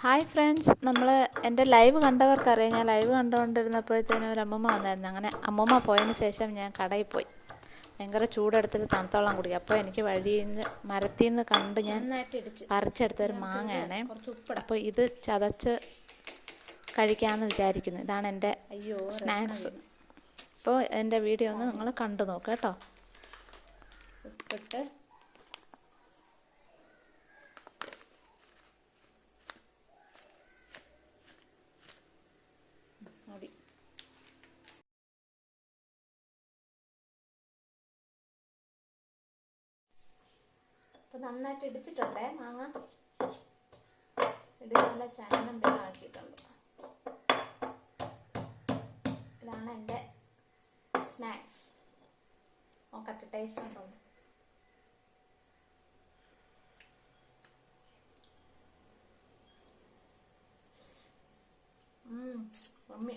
Hi friends, എൻ്റെ live കണ്ടവർക്കറിയാം. ഞാൻ live കണ്ടുകൊണ്ടിരുന്നപ്പോഴത്തേനും ഒരു അമ്മൂമ്മ വന്നായിരുന്നു. അങ്ങനെ അമ്മൂമ്മ പോയതിന് ശേഷം ഞാൻ കടയിൽ പോയി. ഭയങ്കര ചൂടെടുത്തിട്ട് തണുത്ത വെള്ളം കുടിക്കുക. അപ്പോൾ എനിക്ക് മരത്തിൽ നിന്ന് കണ്ട് ഞാൻ പറിച്ചെടുത്തൊരു മാങ്ങയാണേ. അപ്പോൾ ഇത് ചതച്ച് കഴിക്കാമെന്ന് വിചാരിക്കുന്നു. ഇതാണ് എൻ്റെ സ്നാക്സ്. അപ്പോൾ എൻ്റെ വീഡിയോ ഒന്ന് നിങ്ങൾ കണ്ടു നോക്കുക കേട്ടോ. ഉപ്പിട്ട് മതി. അപ്പോൾ നന്നായിട്ട് ഇടിച്ചിട്ടുണ്ടേ മാങ്ങ. ഇടി നല്ല ചന്നം ആക്കിയിട്ടുണ്ട്. ഇതാണ് എൻ്റെ സ്നാക്സ്. നോക്കട്ടെ ടേസ്റ്റ് ഉണ്ടോ. മമ്മി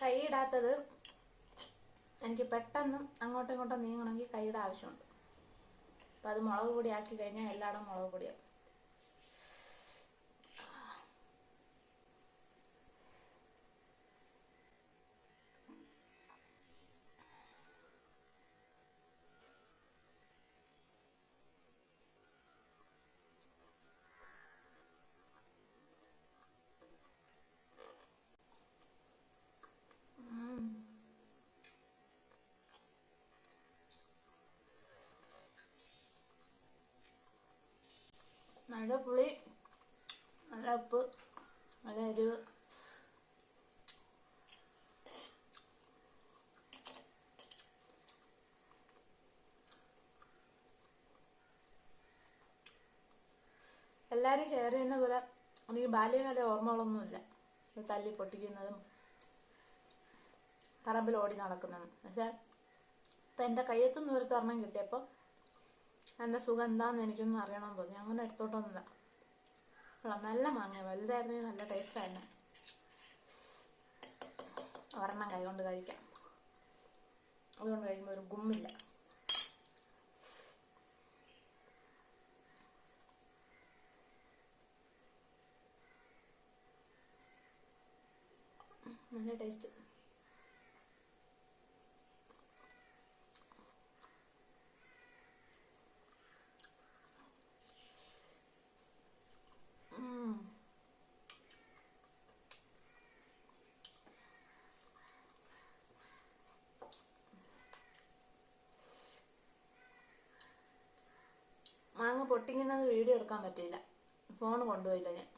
കൈയിടാത്തത് എനിക്ക് പെട്ടെന്ന് അങ്ങോട്ടും ഇങ്ങോട്ടും നീങ്ങണമെങ്കിൽ കൈയുടെ ആവശ്യമുണ്ട്. അപ്പം അത് മുളക് പൊടി ആക്കി കഴിഞ്ഞാൽ എല്ലായിടും മുളക് പൊടിയാവും. നല്ല പുളി, നല്ല ഉപ്പ്, നല്ല എരിവ്. എല്ലാവരും ഷെയർ ചെയ്യുന്ന പോലെ എനിക്ക് ബാല്യകാല ഓർമ്മകളൊന്നുമില്ല. തല്ലി പൊട്ടിക്കുന്നതും പറമ്പിൽ ഓടി നടക്കുന്നതും. പക്ഷെ ഇപ്പം എൻ്റെ കയ്യെത്തുന്ന ഒരു തരണം കിട്ടിയപ്പോൾ എൻ്റെ സുഖം എന്താണെന്ന് എനിക്കൊന്നും അറിയണമെന്ന് തോന്നി. അങ്ങനെ എടുത്തോട്ടൊന്നുമില്ല. നല്ല മാങ്ങ, വലുതായിരുന്നെങ്കിൽ നല്ല ടേസ്റ്റായിരുന്നു. ഒരെണ്ണം കൈ കൊണ്ട് കഴിക്കാം. അതുകൊണ്ട് കഴിക്കുമ്പോൾ ഒരു ഗുമ്മില്ല. നല്ല ടേസ്റ്റ്. മാങ്ങ പൊട്ടിക്കുന്നത് വീഡിയോ എടുക്കാൻ പറ്റിയില്ല. ഫോൺ കൊണ്ടുപോയില്ല ഞാൻ.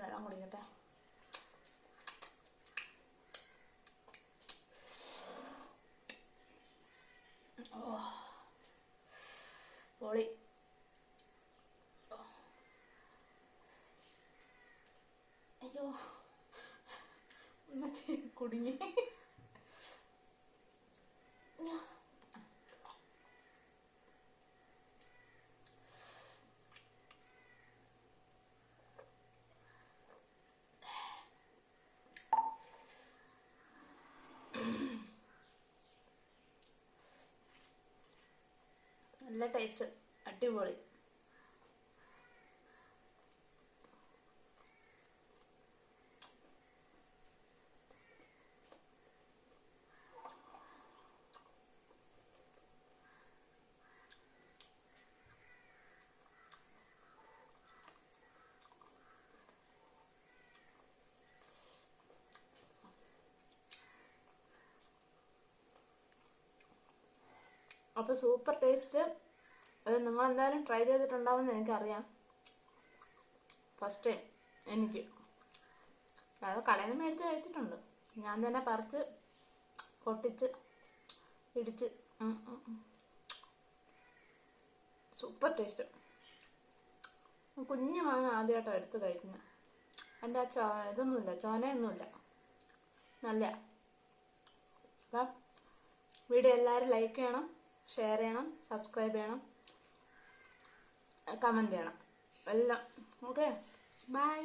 വെള്ളം കുടിക്കട്ടെ. പൊളി. അയ്യോ കുടുങ്ങി. നല്ല ടേസ്റ്റ്, അടിപൊളി. അപ്പോൾ സൂപ്പർ ടേസ്റ്റ്. അത് നിങ്ങൾ എന്തായാലും ട്രൈ ചെയ്തിട്ടുണ്ടാവുമെന്ന് എനിക്കറിയാം. ഫസ്റ്റ് ടൈം എനിക്ക്. അത് കടയിൽ നിന്ന് മേടിച്ച് കഴിച്ചിട്ടുണ്ട്. ഞാൻ തന്നെ പറിച്ച് പൊട്ടിച്ച് ഇടിച്ച്. Super taste. കുഞ്ഞു മാങ്ങ ആദ്യമായിട്ടാണ് എടുത്ത് കഴിക്കുന്നത്. എൻ്റെ ആ ഇതൊന്നുമില്ല, ചോനയൊന്നുമില്ല. നല്ല. അപ്പം വീഡിയോ എല്ലാവരും ലൈക്ക് ചെയ്യണം, ഷെയർ ചെയ്യണം, സബ്സ്ക്രൈബ് ചെയ്യണം, കമൻറ്റ് ചെയ്യണം എല്ലാം. Okay, by.